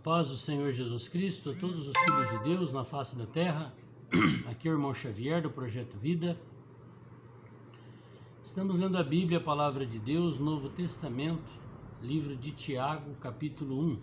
paz do Senhor Jesus Cristo, a todos os filhos de Deus na face da terra. Aqui é o irmão Xavier do Projeto Vida. Estamos lendo a Bíblia, a Palavra de Deus, Novo Testamento, livro de Tiago, capítulo 1.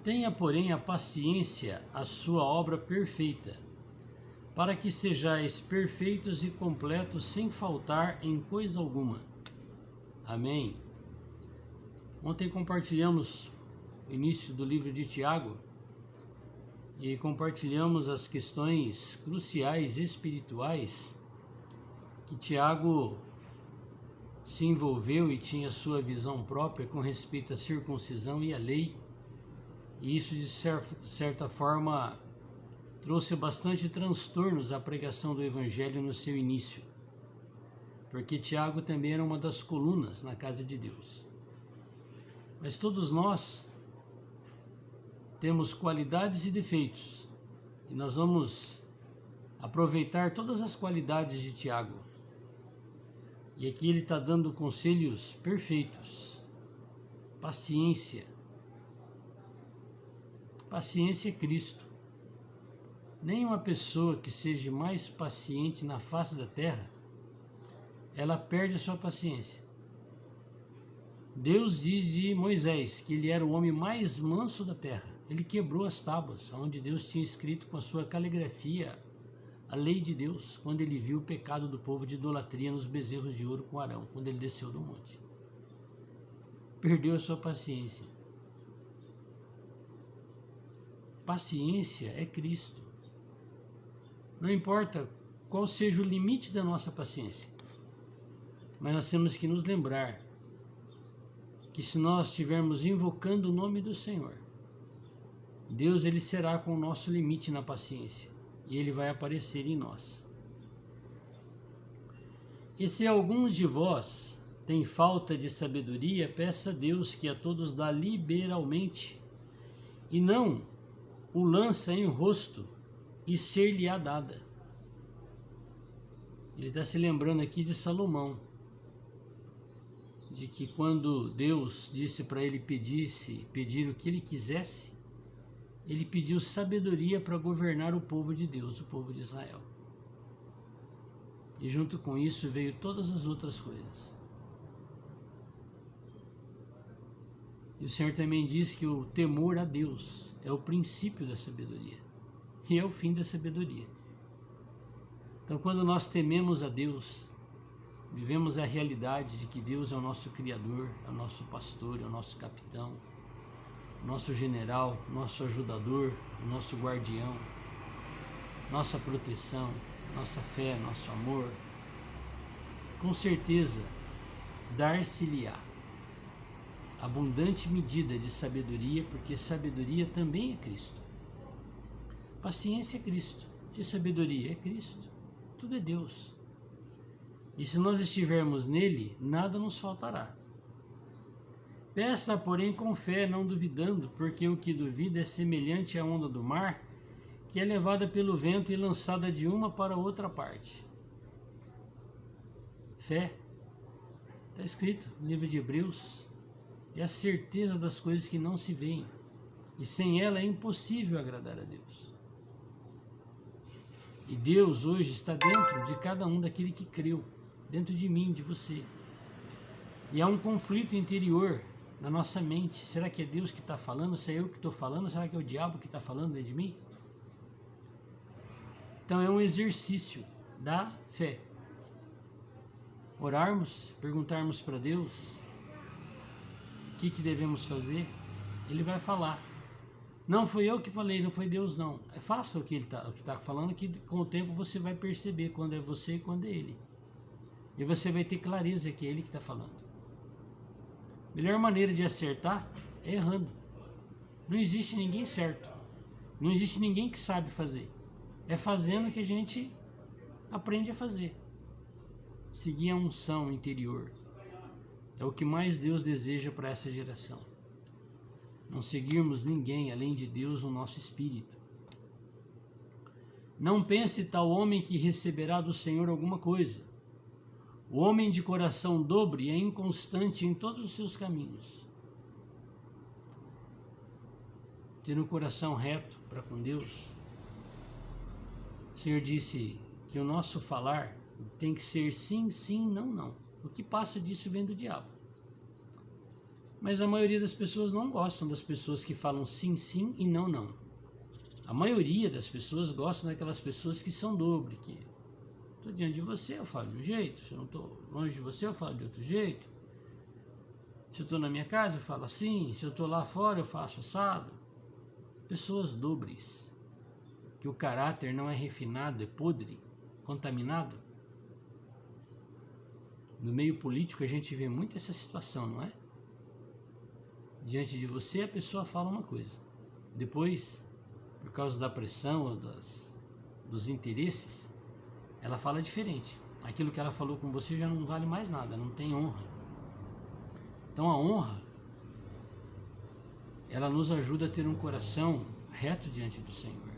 Tenha, porém, a paciência a sua obra perfeita, para que sejais perfeitos e completos sem faltar em coisa alguma. Amém. Ontem compartilhamos o início do livro de Tiago e compartilhamos as questões cruciais espirituais que Tiago se envolveu e tinha sua visão própria com respeito à circuncisão e à lei, e isso de certa forma trouxe bastante transtornos à pregação do Evangelho no seu início, porque Tiago também era uma das colunas na casa de Deus. Mas todos nós temos qualidades e defeitos, e nós vamos aproveitar todas as qualidades de Tiago. E aqui ele está dando conselhos perfeitos. Paciência. Paciência é Cristo. Nenhuma pessoa que seja mais paciente na face da terra, ela perde a sua paciência. Deus diz de Moisés que ele era o homem mais manso da terra. Ele quebrou as tábuas, onde Deus tinha escrito com a sua caligrafia a lei de Deus, quando ele viu o pecado do povo de idolatria nos bezerros de ouro com Arão, quando ele desceu do monte. Perdeu a sua paciência. Paciência é Cristo. Não importa qual seja o limite da nossa paciência, mas nós temos que nos lembrar que se nós estivermos invocando o nome do Senhor, Deus ele será com o nosso limite na paciência e ele vai aparecer em nós. E se alguns de vós têm falta de sabedoria, peça a Deus que a todos dá liberalmente e não o lança em rosto e ser-lhe-á dada. Ele está se lembrando aqui de Salomão, de que quando Deus disse para ele pedir o que ele quisesse, ele pediu sabedoria para governar o povo de Deus, o povo de Israel. E junto com isso veio todas as outras coisas. E o Senhor também diz que o temor a Deus é o princípio da sabedoria e é o fim da sabedoria. Então, quando nós tememos a Deus, vivemos a realidade de que Deus é o nosso Criador, é o nosso pastor, é o nosso capitão, nosso general, nosso ajudador, nosso guardião, nossa proteção, nossa fé, nosso amor. Com certeza, dar-se-lhe-á abundante medida de sabedoria, porque sabedoria também é Cristo. Paciência é Cristo, e sabedoria é Cristo. Tudo é Deus. E se nós estivermos nele, nada nos faltará. Peça, porém, com fé, não duvidando, porque o que duvida é semelhante à onda do mar, que é levada pelo vento e lançada de uma para outra parte. Fé, está escrito no livro de Hebreus, é a certeza das coisas que não se veem, e sem ela é impossível agradar a Deus. E Deus hoje está dentro de cada um daquele que creu, dentro de mim, de você. E há um conflito interior na nossa mente. Será que é Deus que está falando? Se é eu que estou falando? Será que é o diabo que está falando dentro de mim? Então é um exercício da fé. Orarmos, perguntarmos para Deus o que devemos fazer. Ele vai falar. Não foi eu que falei, não foi Deus não. Faça o que ele está falando, que com o tempo você vai perceber quando é você e quando é ele. E você vai ter clareza que é ele que está falando. A melhor maneira de acertar é errando. Não existe ninguém certo. Não existe ninguém que sabe fazer. É fazendo que a gente aprende a fazer. Seguir a unção interior. É o que mais Deus deseja para essa geração. Não seguirmos ninguém além de Deus no nosso espírito. Não pense tal homem que receberá do Senhor alguma coisa. O homem de coração dobre é inconstante em todos os seus caminhos. ter um coração reto para com Deus. O Senhor disse que o nosso falar tem que ser sim, sim, não, não. O que passa disso vem do diabo. Mas a maioria das pessoas não gostam das pessoas que falam sim, sim e não, não. A maioria das pessoas gostam daquelas pessoas que são dobre, que estou diante de você, eu falo de um jeito, se eu não estou longe de você, eu falo de outro jeito. Se eu estou na minha casa, eu falo assim, se eu estou lá fora, eu faço assado. Pessoas dobres, que o caráter não é refinado, é podre, contaminado. No meio político a gente vê muito essa situação, não é? Diante de você a pessoa fala uma coisa, depois, por causa da pressão ou dos interesses, ela fala diferente. Aquilo que ela falou com você já não vale mais nada, não tem honra. Então a honra, ela nos ajuda a ter um coração reto diante do Senhor.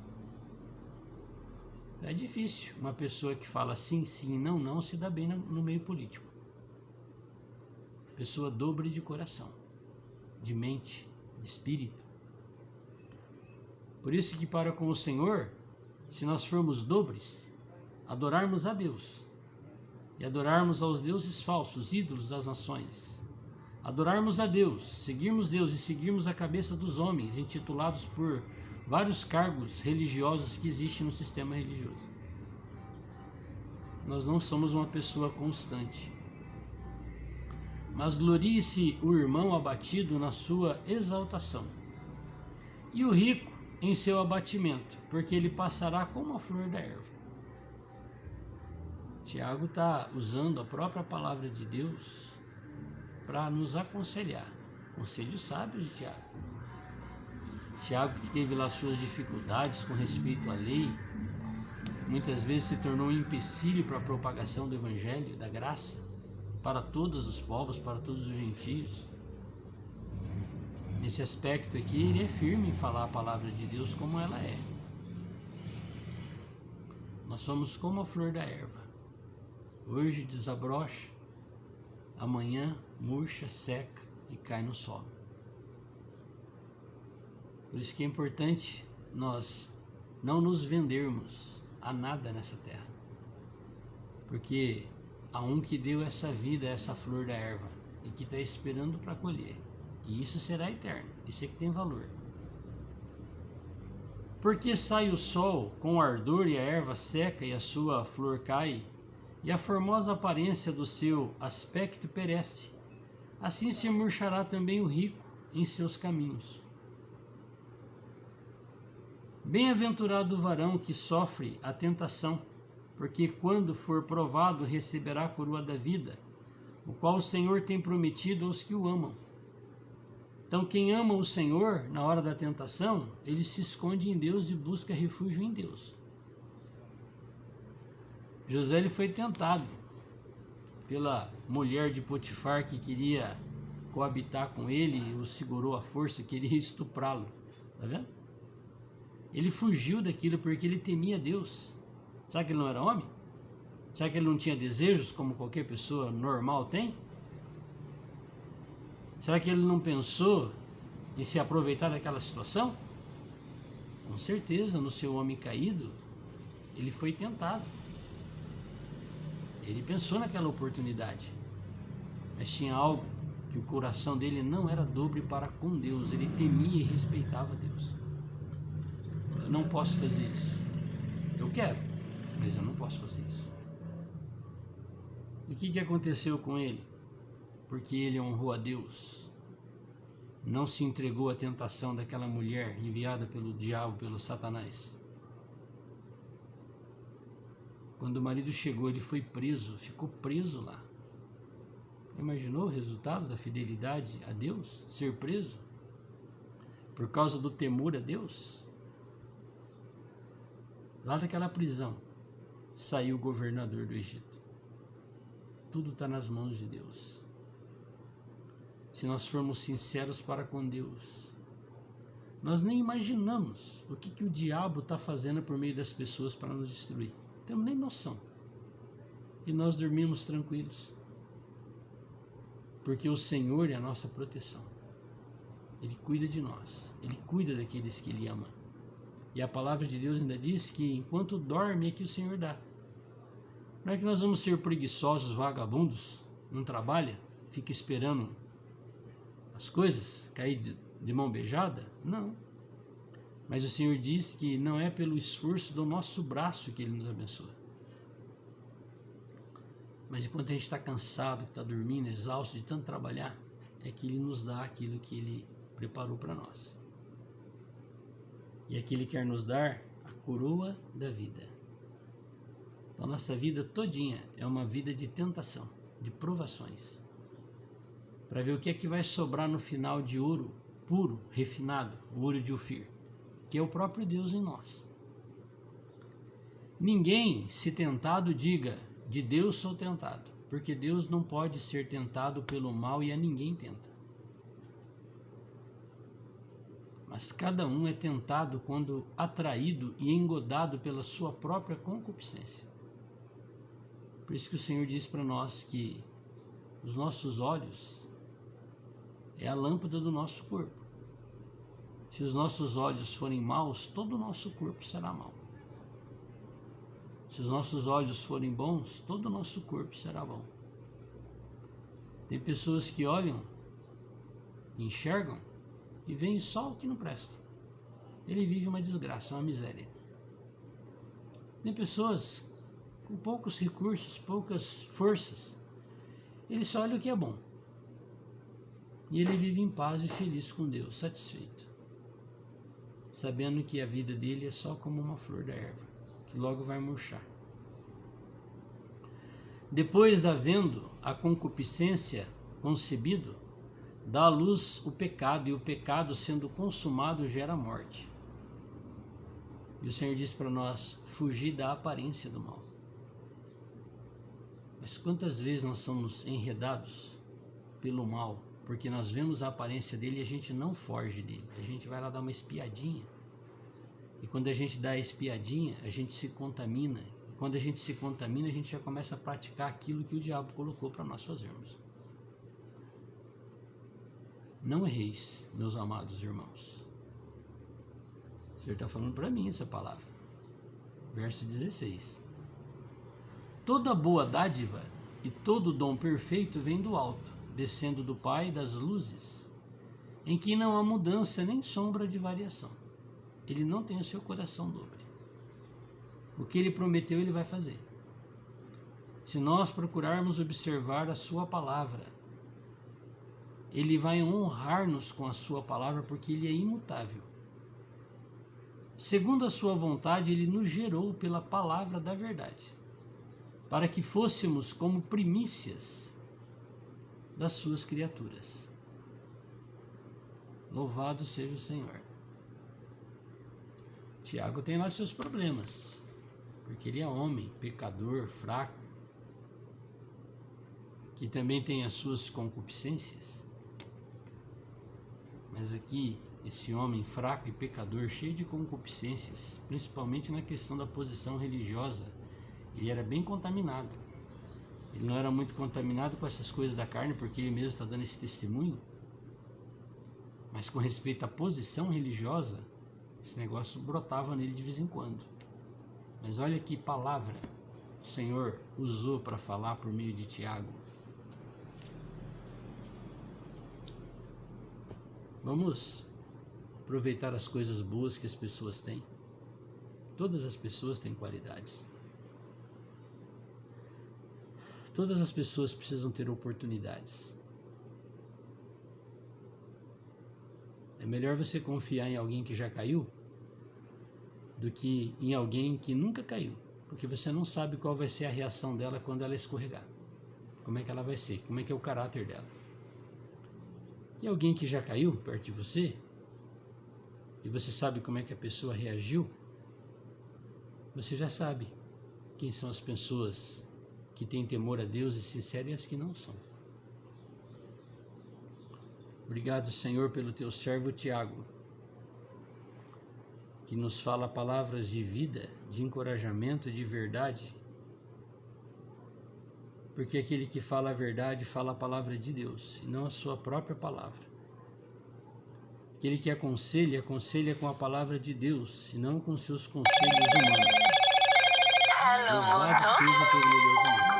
É difícil uma pessoa que fala sim, sim, não, não, se dá bem no meio político. Pessoa dobre de coração, de mente, de espírito. Por isso que para com o Senhor, se nós formos dobres, adorarmos a Deus e adorarmos aos deuses falsos, ídolos das nações, adorarmos a Deus, seguirmos Deus e seguirmos a cabeça dos homens, intitulados por vários cargos religiosos que existem no sistema religioso. Nós não somos uma pessoa constante. Mas glorie-se o irmão abatido na sua exaltação, e o rico em seu abatimento, porque ele passará como a flor da erva. Tiago está usando a própria palavra de Deus para nos aconselhar. Conselhos sábios de Tiago. Tiago, que teve lá suas dificuldades com respeito à lei, muitas vezes se tornou um empecilho para a propagação do evangelho, da graça, para todos os povos, para todos os gentios. Nesse aspecto aqui, ele é firme em falar a palavra de Deus como ela é. Nós somos como a flor da erva. Hoje desabrocha, amanhã murcha, seca e cai no solo. Por isso que é importante nós não nos vendermos a nada nessa terra. Porque há um que deu essa vida, essa flor da erva, e que está esperando para colher. E isso será eterno, isso é que tem valor. Porque sai o sol com ardor e a erva seca e a sua flor cai, e a formosa aparência do seu aspecto perece, assim se murchará também o rico em seus caminhos. Bem-aventurado o varão que sofre a tentação, porque quando for provado receberá a coroa da vida, o qual o Senhor tem prometido aos que o amam. Então quem ama o Senhor na hora da tentação, ele se esconde em Deus e busca refúgio em Deus. José ele foi tentado pela mulher de Potifar que queria coabitar com ele, o segurou à força, queria estuprá-lo. Tá vendo? Ele fugiu daquilo porque ele temia Deus. Será que ele não era homem? Será que ele não tinha desejos como qualquer pessoa normal tem? Será que ele não pensou em se aproveitar daquela situação? Com certeza, no seu homem caído, ele foi tentado. Ele pensou naquela oportunidade, mas tinha algo que o coração dele não era dobre para com Deus, ele temia e respeitava Deus. Eu não posso fazer isso. Eu quero, mas eu não posso fazer isso. E o que aconteceu com ele? Porque ele honrou a Deus, não se entregou à tentação daquela mulher enviada pelo diabo, pelo Satanás. Quando o marido chegou, ele foi preso, ficou preso lá. Imaginou o resultado da fidelidade a Deus? Ser preso? Por causa do temor a Deus? Lá daquela prisão, saiu o governador do Egito. Tudo está nas mãos de Deus. Se nós formos sinceros para com Deus, nós nem imaginamos o que o diabo está fazendo por meio das pessoas para nos destruir. Não temos nem noção. E nós dormimos tranquilos. Porque o Senhor é a nossa proteção. Ele cuida de nós, Ele cuida daqueles que Ele ama. E a palavra de Deus ainda diz que enquanto dorme é que o Senhor dá. Não é que nós vamos ser preguiçosos, vagabundos, não trabalha, fica esperando as coisas cair de mão beijada? Não. Mas o Senhor diz que não é pelo esforço do nosso braço que Ele nos abençoa. Mas enquanto a gente está cansado, que está dormindo, exausto de tanto trabalhar, é que Ele nos dá aquilo que Ele preparou para nós. E aqui Ele quer nos dar a coroa da vida. Então nossa vida todinha é uma vida de tentação, de provações. Para ver o que é que vai sobrar no final de ouro puro, refinado, o ouro de Ofir, que é o próprio Deus em nós. Ninguém, se tentado, diga, de Deus sou tentado, porque Deus não pode ser tentado pelo mal e a ninguém tenta. Mas cada um é tentado quando atraído e engodado pela sua própria concupiscência. Por isso que o Senhor diz para nós que os nossos olhos é a lâmpada do nosso corpo. Se os nossos olhos forem maus, todo o nosso corpo será mau. Se os nossos olhos forem bons, todo o nosso corpo será bom. Tem pessoas que olham, enxergam e veem só o que não presta. Ele vive uma desgraça, uma miséria. Tem pessoas com poucos recursos, poucas forças. Ele só olha o que é bom. E ele vive em paz e feliz com Deus, satisfeito, sabendo que a vida dele é só como uma flor da erva, que logo vai murchar. Depois, havendo a concupiscência concebido, dá à luz o pecado, e o pecado, sendo consumado, gera morte. E o Senhor diz para nós, fugir da aparência do mal. Mas quantas vezes nós somos enredados pelo mal, porque nós vemos a aparência dele e a gente não foge dele. A gente vai lá dar uma espiadinha. E quando a gente dá a espiadinha, a gente se contamina. E quando a gente se contamina, a gente já começa a praticar aquilo que o diabo colocou para nós fazermos. Não erreis, meus amados irmãos. O Senhor está falando para mim essa palavra. Verso 16. Toda boa dádiva e todo dom perfeito vem do alto, descendo do Pai das luzes, em que não há mudança nem sombra de variação. Ele não tem o seu coração dobre. O que ele prometeu, ele vai fazer. Se nós procurarmos observar a sua palavra, ele vai honrar-nos com a sua palavra, porque ele é imutável. Segundo a sua vontade, ele nos gerou pela palavra da verdade, para que fôssemos como primícias das suas criaturas. Louvado seja o Senhor. Tiago tem lá seus problemas, porque ele é homem, pecador, fraco, que também tem as suas concupiscências. Mas aqui, esse homem fraco e pecador, cheio de concupiscências, principalmente na questão da posição religiosa, ele era bem contaminado. Ele não era muito contaminado com essas coisas da carne, porque ele mesmo está dando esse testemunho. Mas com respeito à posição religiosa, esse negócio brotava nele de vez em quando. Mas olha que palavra o Senhor usou para falar por meio de Tiago. Vamos aproveitar as coisas boas que as pessoas têm. Todas as pessoas têm qualidades. Todas as pessoas precisam ter oportunidades. É melhor você confiar em alguém que já caiu do que em alguém que nunca caiu, porque você não sabe qual vai ser a reação dela quando ela escorregar. Como é que ela vai ser, como é que é o caráter dela. E alguém que já caiu perto de você, e você sabe como é que a pessoa reagiu, você já sabe quem são as pessoas que têm temor a Deus e sinceras e as que não são. Obrigado, Senhor, pelo teu servo Tiago, que nos fala palavras de vida, de encorajamento, de verdade, porque aquele que fala a verdade fala a palavra de Deus e não a sua própria palavra. Aquele que aconselha, aconselha com a palavra de Deus, e não com seus conselhos humanos. Louvado seja pelo glorioso nome.